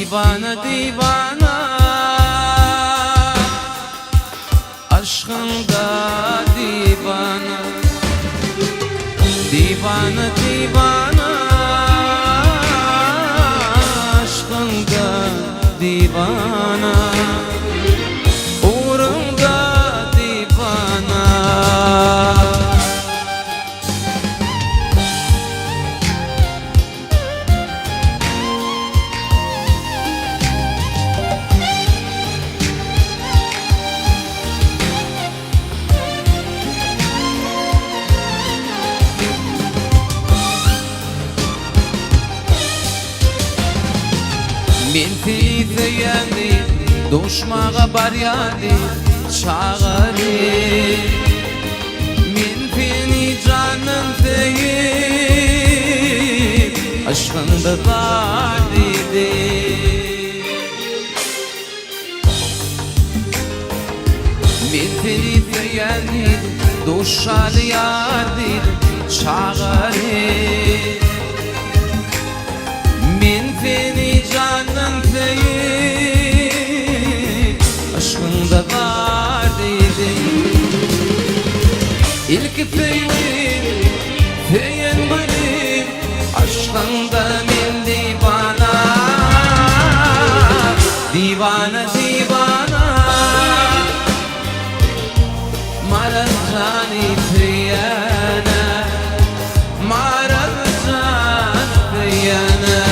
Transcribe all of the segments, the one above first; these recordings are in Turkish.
Divana divana aşkında divana. Divana divana aşkında divana. Uğrunda divana. Men teyze yendi, doşmağa bar yendi, çağırı. Men seni canım deyip, aşkında var dedi. Men teyze yendi, doşmağa yendi, çağırı. Men seni canım deyip, aşkında var dedi. İlk feylim, feyen benim, aşkından indi bana. Divana divana Marazani feyana, Marazani feyana.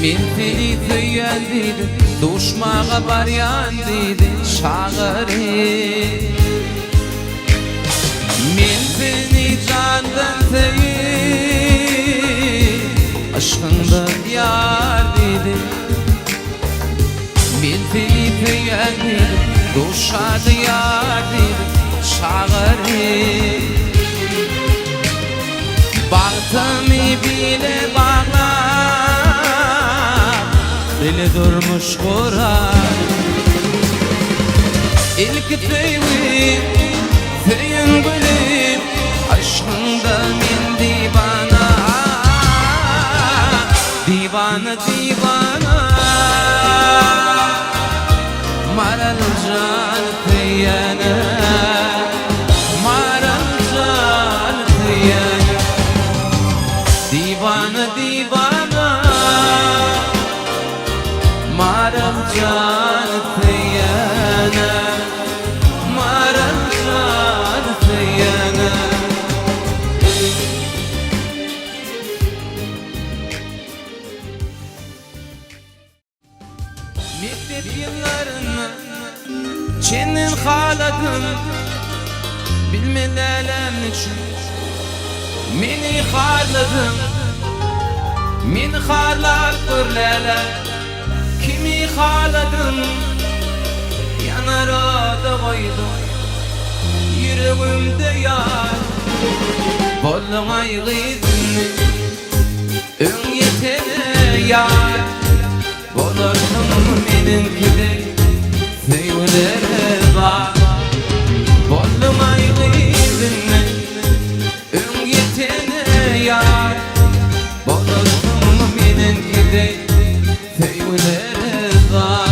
Men seni söyledim, doşmağa bar yendi, çağırı. Men seni candan sevip, aşkında yar dedi. Men seni söyledim, doşmağa yar dedi, çağırı. Bahtımı bile bağlar, dili durmuş kurar. İlk feylim, feyin gülüm, aşkından indi bana. Divana divana Maral can feyana, Maral can feyana. Divana divana Maral can feyana, Maral can feyana. Mektep yıllarını senin haladın, bilmelelem için meni harladın. Meni harlar pırlele, kimi haladın? Yanar da koydum yüreğimde yar. Bollum aygıydın, ön yetene yar. Bolursun meninkide, söylere bak. Bollum aygıydın, ön yetene yar. Bolursun meninkide, söylere bak.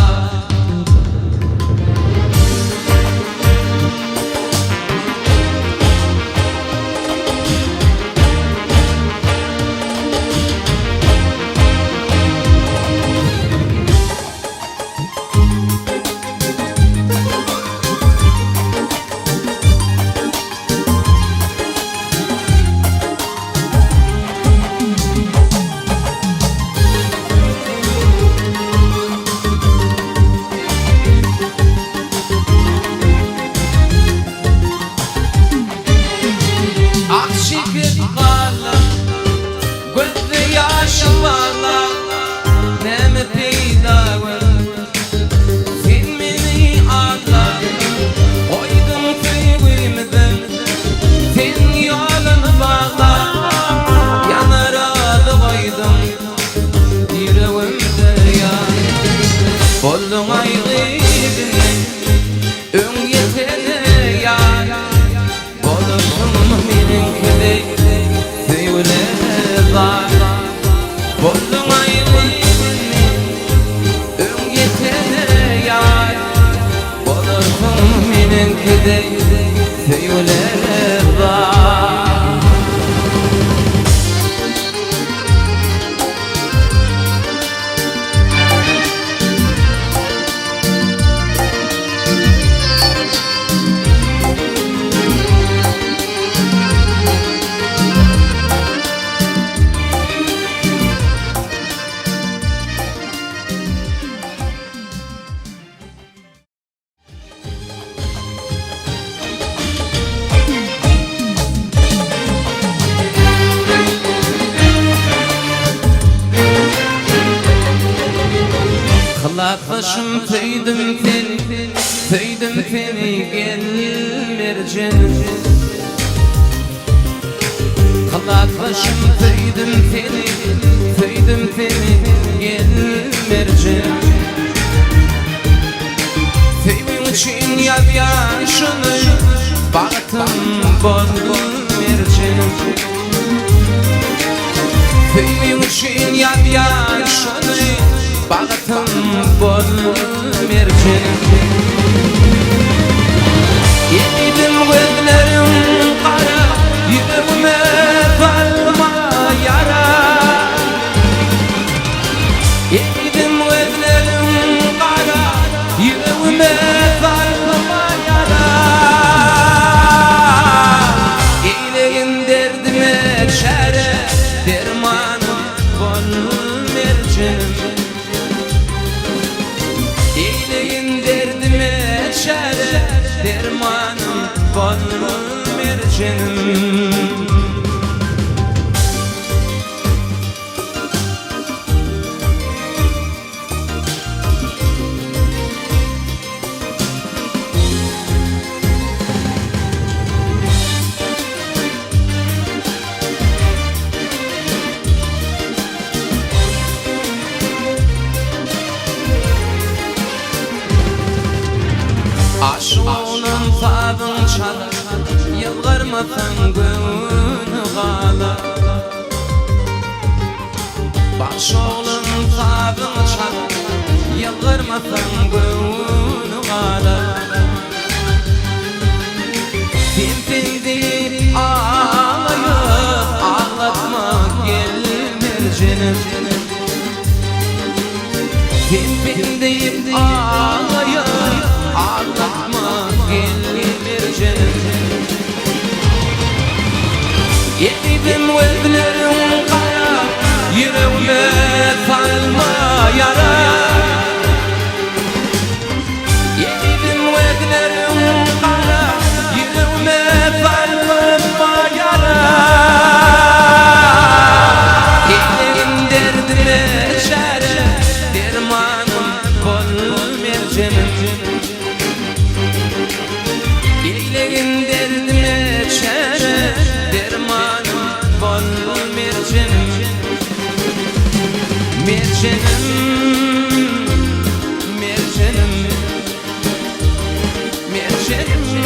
tüyleri var. Kılaklaşım tüydüm seni gel mercan. Kılaklaşım tüydüm seni gel mercan. Tüymün için yaz yaşını baktım bol mercan. Tüymün için yaz yaşını baktım bol mercan. Yedim gözlerim kara, yüreğime kalma yara. Yedim gözlerim kara, yüreğime kalma yara. İyiliğin derdime çare, dermanım bol mercan. İyiliğin derdime çare, dermanım bol mercanım. Aşığının tadın çalar, yılgarmasan gönlü ağlar. Başoğlunun tadın çalar, yılgarmasan gönlü ağlar. Tintindir ağlayıp ağlatmak gelmir canım. Tintindir ağlayıp ağlatmak gelmir canım. Yedim gözlerim kara, yüreğime kalma yara. Yedim gözlerim kara, yüreğime kalma yara. Yedim derdime çare, dermanım bol mercanım. İyiliğin derdime çare, dermanım bol mercanım. Mercanım, mercanım, mercanım,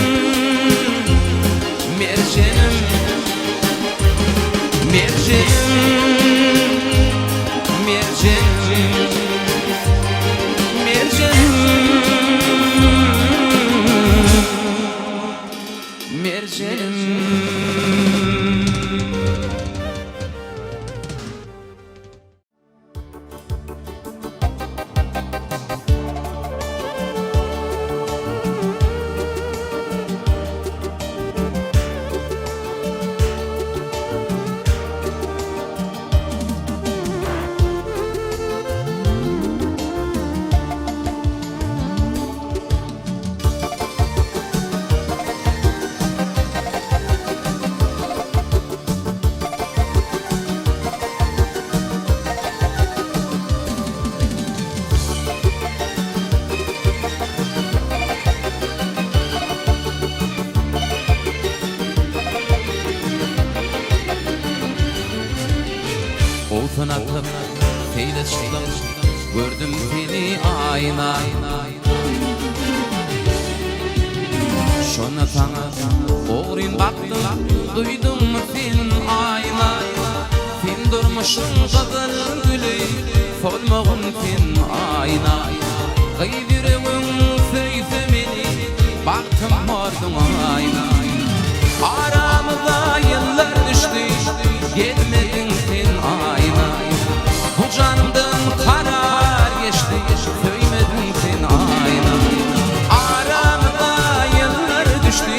mercanım, mercanım, mercanım, mercanım, mercanım. Olsun aklıp seyrettim, gördüm seni ayna. Şona sana oğrin baktım, duydum sen ayna. Sen durmuşsun kızıl gülü, solmağın sen ayna. Kıydıreğin seyse beni, baktım ordun ayna. canımdan karar geçti, söymedin sen ayna. Aramda yıllar düştü,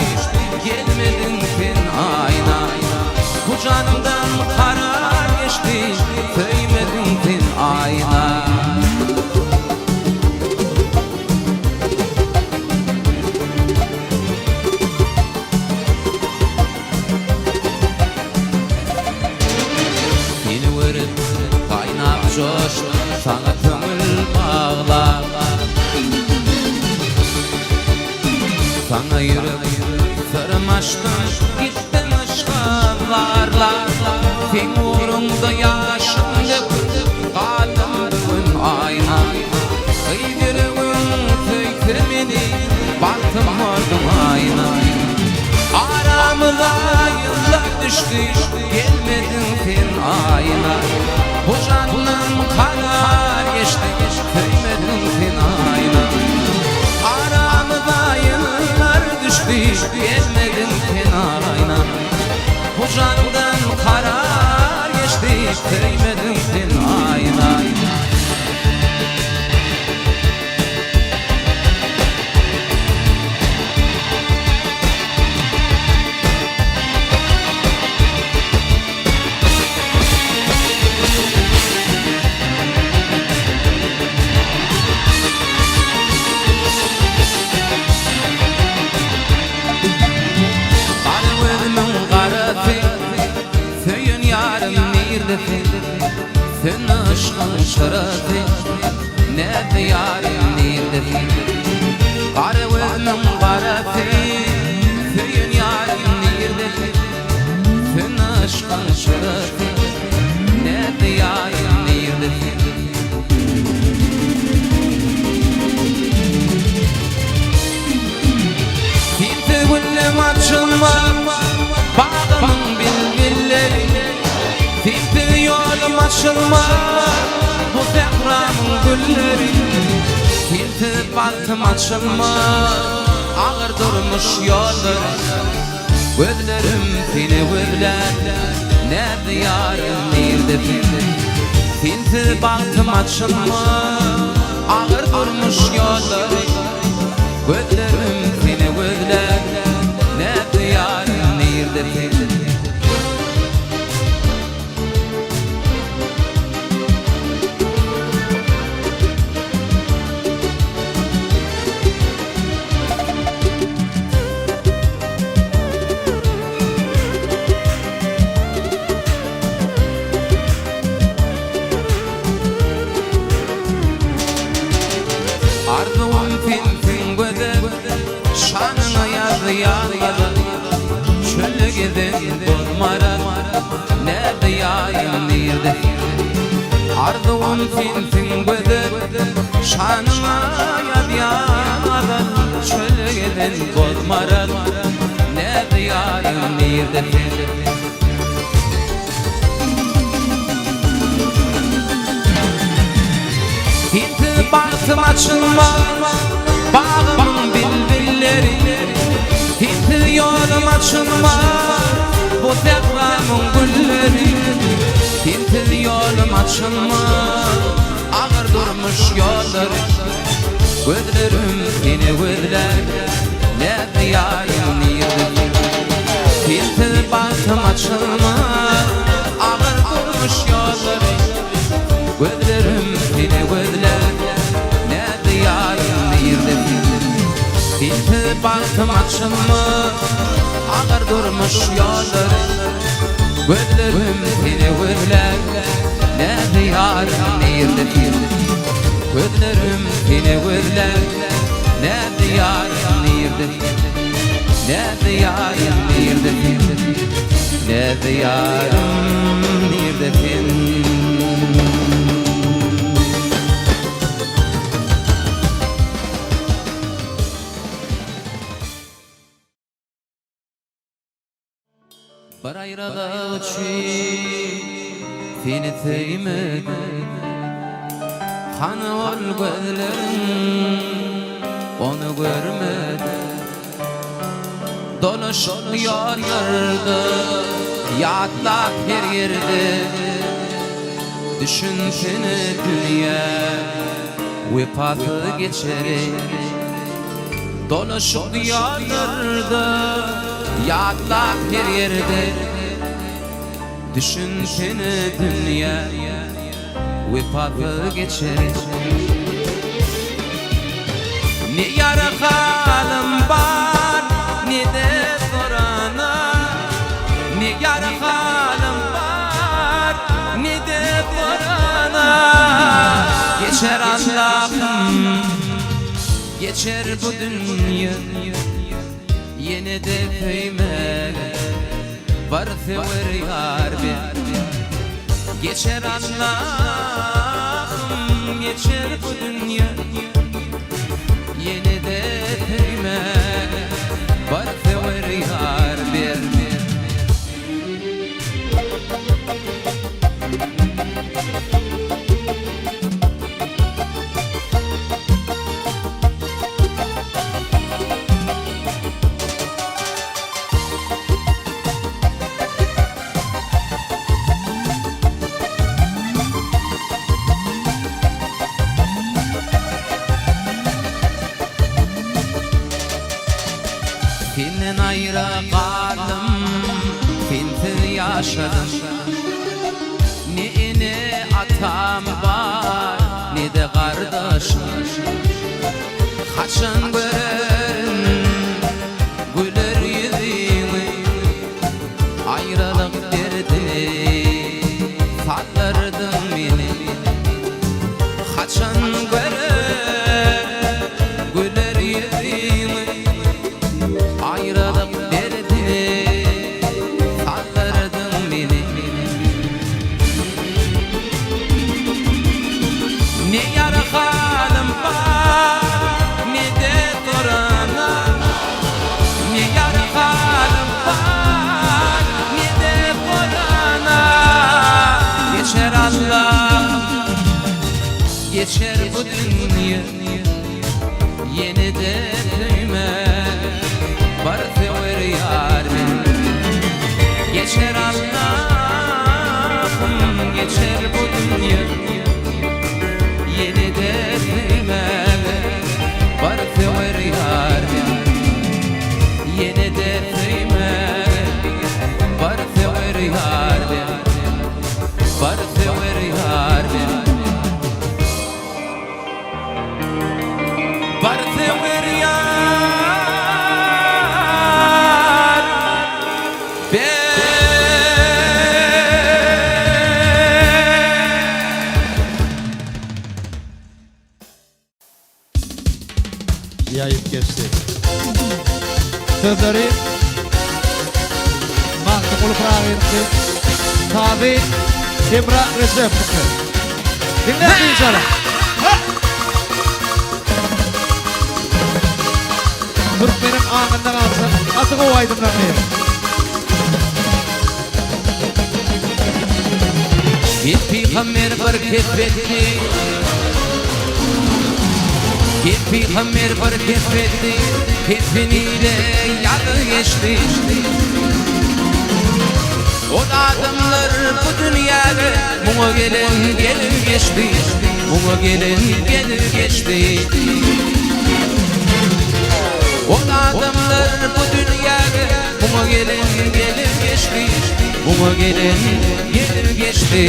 gelmedin sen ayna. Bu canımdan karar geçti, söymedin sen ayna. Sana kömül bağlar, sana yürüp sırmaştın, gittin ışıklarla. Sen uğrunda yaşım döküp kaldım bugün ayna. Kıygırığın söykür beni, baktım ordum ayna. Aramıza yıllar düştü, gelmedin sen ayna. Bu canım karar geçti, söymedin sen ayna. Aramıza yıllar düştü, gelmedin sen ayna. Bu canımdan karar geçti, söymedin sen ayna. Sen aşkın şarafı, nerede yarim nerede? Karıvızın karafı, söyün yarim nerede? Sen aşkın şarafı, nerede yarim nerede? Tinti güllüm açılmaz, bağımın bilgilleri. Tinti yolum açılmaz, bu zekramın gülleri. Tinti baktım açılmaz, ağır durmuş yolları. Gözlerim seni gözler, nerede yarim nerede? Tinti baktım açılmaz, ağır durmuş yolları. Gözlerim seni gözler, nerede yarim nerede? Arzuum fin göze, şanına yazı yazmadı. Çölü gidin durmara, nerede yayım nerede? Arzuum fin göze, şanına yazı yazmadı. Çölü gidin durmara, nerede yayım nerede? Tinti baktım açılmaz, bağımın bilbilleri. Tinti yolum açılmaz, bu zekramın gülleri. Tinti yolum açılmaz, ağır durmuş yolları. Gözlerim seni gözler, nerede yarim nerede? Tinti baktım açılmaz, ağır durmuş yolları. Gözlerim seni gözler, nerede yarim nerede? Tinti baktım açılmaz, ağır durmuş yolları. Gözlerim seni gözler, nerede yarim nerede? Gözlerim seni gözler, nerede yarim nerede? Nerede yarim nerede? Nerede yarim nerede? Bir ayrada uçup seni sevmedim. Kanı ol gözlerim, onu görmedim. Dolaşıyor yollarda, yatlar her yerde. Düşün seni dünya vefatı geçerek dolaşıp diyarlarda yadlar her yerde. Düşün seni dünya vefatı geçerek ne yara halim var ne de sorana, ne yara halim var ne de sorana. Geçer Allah'ım geçer bu dünya, yine de kıymet var sever yar bir. Geçer Allah'ım geçer bu dünya, yine de kıymet var sever yar bir. Senden ayrı kaldım, sensiz yaşadım. Ne ene atam var, ne de kardeşim. Kaçan gören güler yüzünü, ayrılık derdi sallardın beni. Kaçan gören güler yüzünü, ayrılık derdi sallardın beni. Ne yara halim var ne de sorana, ne yara halim var ne de sorana. Geçer Allah geçer bu dünya, yine de kıymet var sever yar bir. Geçer Allah'ım geçer bu dünya, yine de kıymet var sever yar bir. Yine de kıymet var sever yar bir. Var sever yar bir. Var sever yar bir. Yayıp geçti. Sözleri Mahkum olup rahmetli Tabi Kimra Recep dinleyin inşallah. Türkmenin ağından alsın atık o aydınlanmayın. Bir peygamber bir kesbetti, bir peygamber bir kesbetti, kesbeniyle yalı geçti. O da adamlar bu dünyada buna gelen gelir geçti, buna gelen gelir geçti. O da adamlar bu dünyada buna gelen gelir geçti, buna gelen gelir geçti.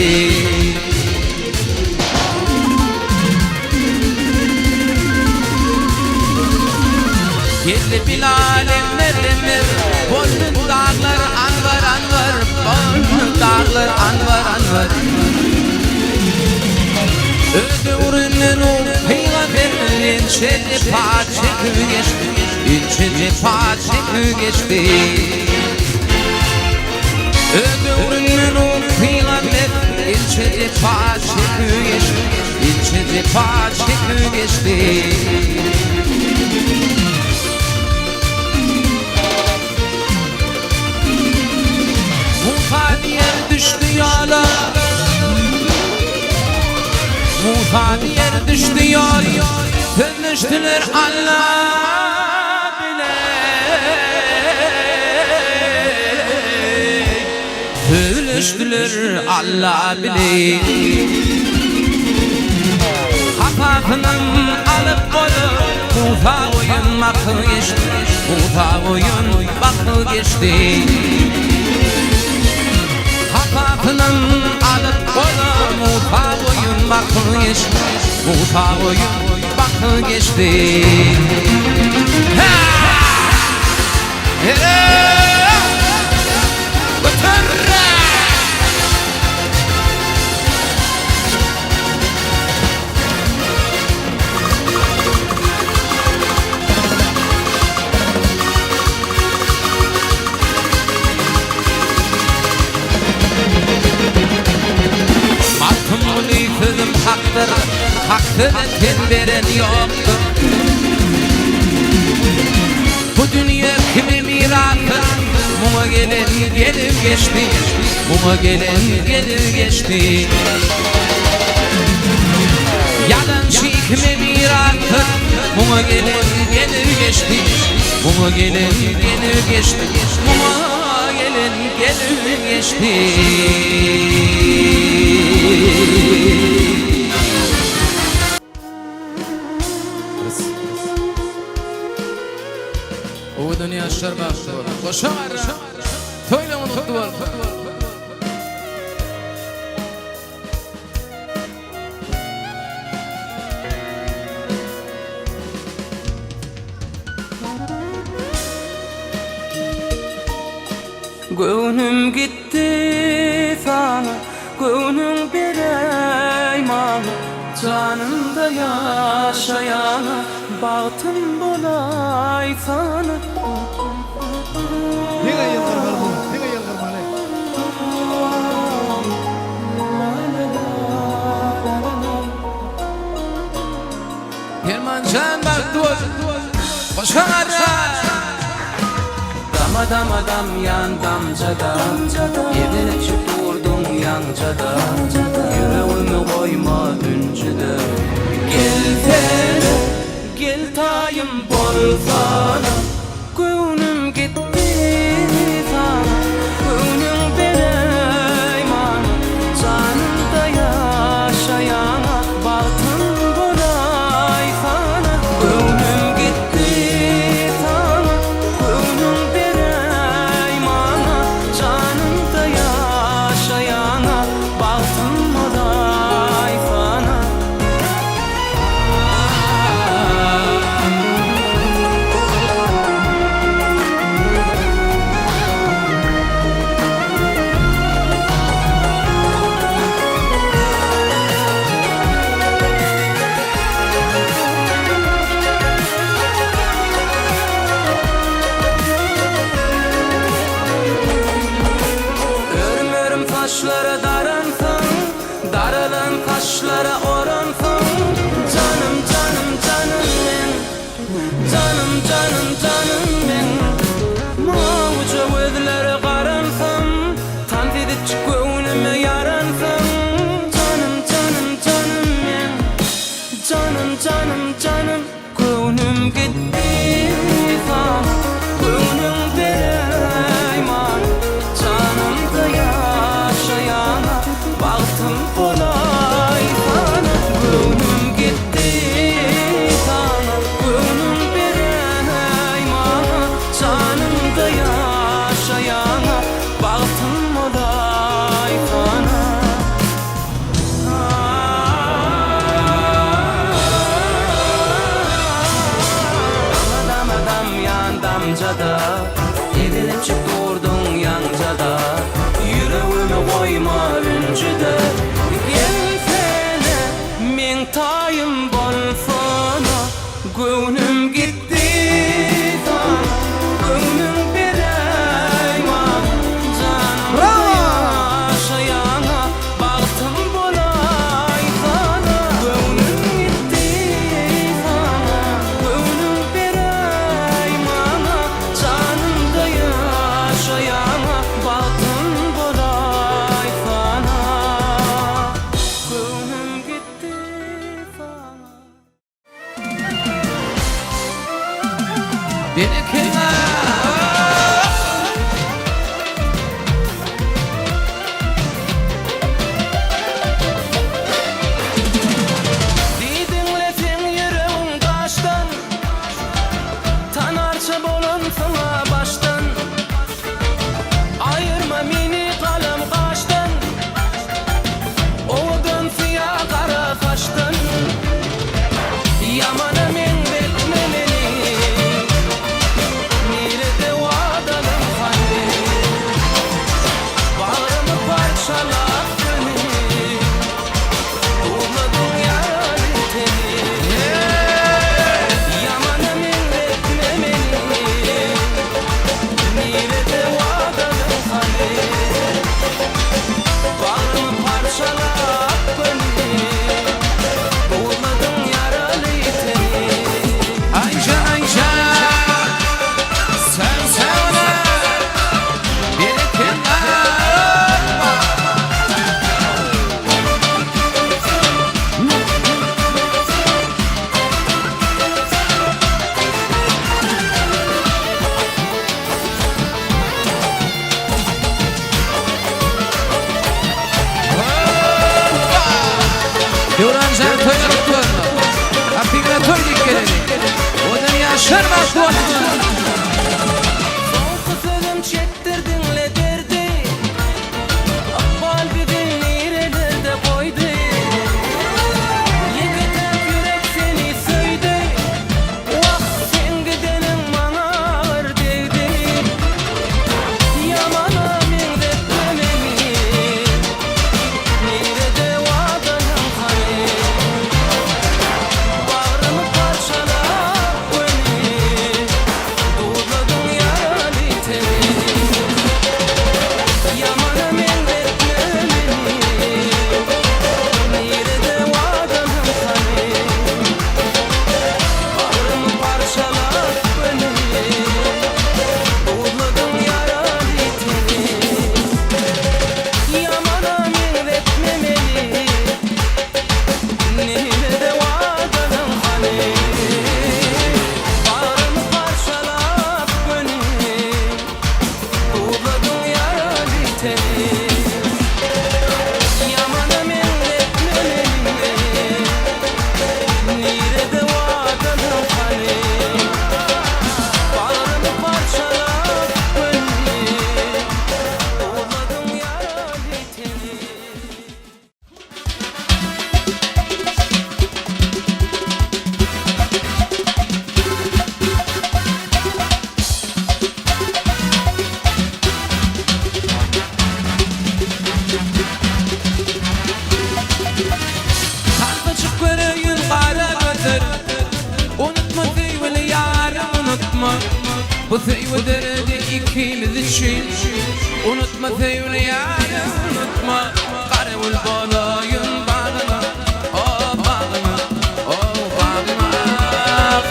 Geldi bil alemlerimiz, boynun dağlar anvar anvar, boynun dağlar anvar anvar. Öde uğrunun o peygamberin çeli paçı geçti, İlçeli paçı geçti. Öde uğrunun o peygamberin ilçeli paçı geçti, İlçeli paçı geçti. Muhadiyer düştü yola, muhadiyer düştü yola, dönüştüler Allah bile. düştüler Allah bilir. Kapatının alıp koyup Muta oyun bakı geçti, Muta oyun bakı geçti. Kapatının alıp koyup Muta oyun bakı geçti, Muta oyun bakı geçti. Haktır, hakkını ten veren yoktur. Bu dünya kimi mirası? Muma gelen gelir geçti, Muma gelen gelir geçti. Yalançı kimi mirası? Muma gelen gelir geçti, Muma gelen gelir geçti, Muma gelen gelir geçti. O dünya şerbaklı olur. Koşar, söyle unuttu var. Gönlüm gitti sana, gönlüm bireyman. Canımda yaşayana, bahtım bolay sana. Nega yıllar var bu? Nega yıllar var? Kermancan bak dur, koşar. Dam adam yan damcada, evine çık durdum yancada. Yüreğimi koyma üncüde. Gel tene, gel tayım bol sana. Gönlüm gitti sana, gönlüm bireyman. Canımda yaşayana, bahtım bolay sana. Gönlüm gitti sana, gönlüm bireymana. Canımda yaşayana, bahtım bolay sana. geleni. Odan yaşarmak duasını. Soğuk sözüm çektirdinle derdi. Kalbimin nerelerde koydu. Yıkıtıp yürek seni söydü. Vah sen gidenin bana ağır değdi. Yamana mevzetme beni. Nerede vadanın hani. Bağrımı parçalar beni. Doğradın yaralı teni. Yamana mevzetme beni. Nerede vadanın hani. Bağrımı parçalar beni. Doğradın yaralı teni. Yamana mevzetme beni. Nerede vadanın hani. Bağrımı parçalar beni. Doğradın yaralı teni. Yamana mevzetme beni. Nerede vadanın hani. Bağrımı parçalar beni. Doğradın yaralı teni. Tartışıp göreyim kara gözler. Unutma sevgili yarım unutma. Bu sevgileri ikimiz için. Unutma sevgili yarım unutma. Karavul bağlayın bağına. Oh bağına, oh bağına.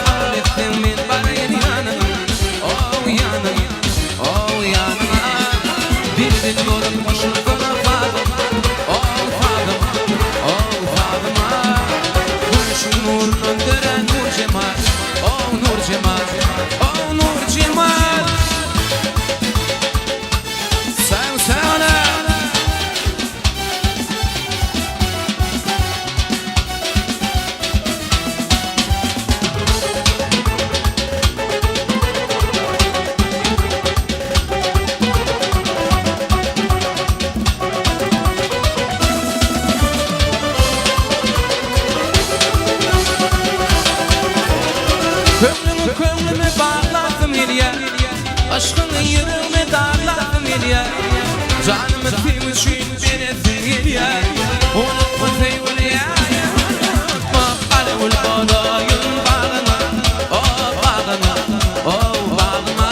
Kabul ettin min barayın yanına. Oh yanına, oh yanına. Bir olup boşuna bana bağına. Oh bağına, oh bağına. Gülüşün nurunun dönen nur cemal. Oh nur cemal, oh nur cemal. Sen sana. Könlümü bağladım ilya. Aşkını yüreğime darladım ilya. Canımı sevmişim bilesin ilya. Unutma sevgili yarı. Unutma karavul bağlayın bağına. Oh bağına, oh bağına.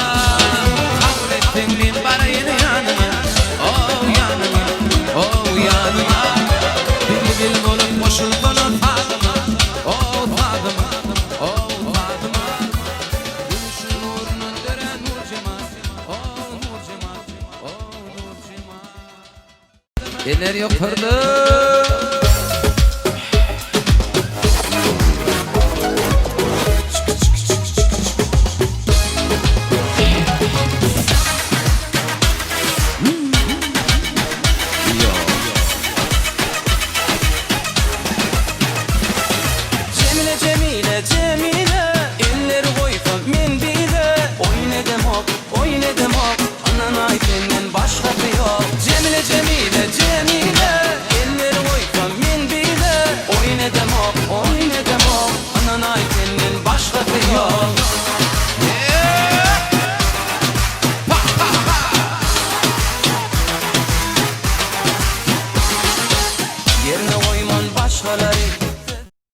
Kabul ettin min barayın yanına. Oh yanına, oh yanına. Bil olup boşul bana fadıma. Oh fadıma, oh fadıma. Gülüşün nurunun dönen nur cemal. Oh nur cemal, oh nur cemal. Eller yukarıda. Cemile Cemile Cemile elleri koyup min bile oyne demek oyne demek anan aytenden başkası yok. Cemile Cemile Cemile elleri koyup min bile oyne demek anan aytenden başkası yok. Yerine koyman başkaları.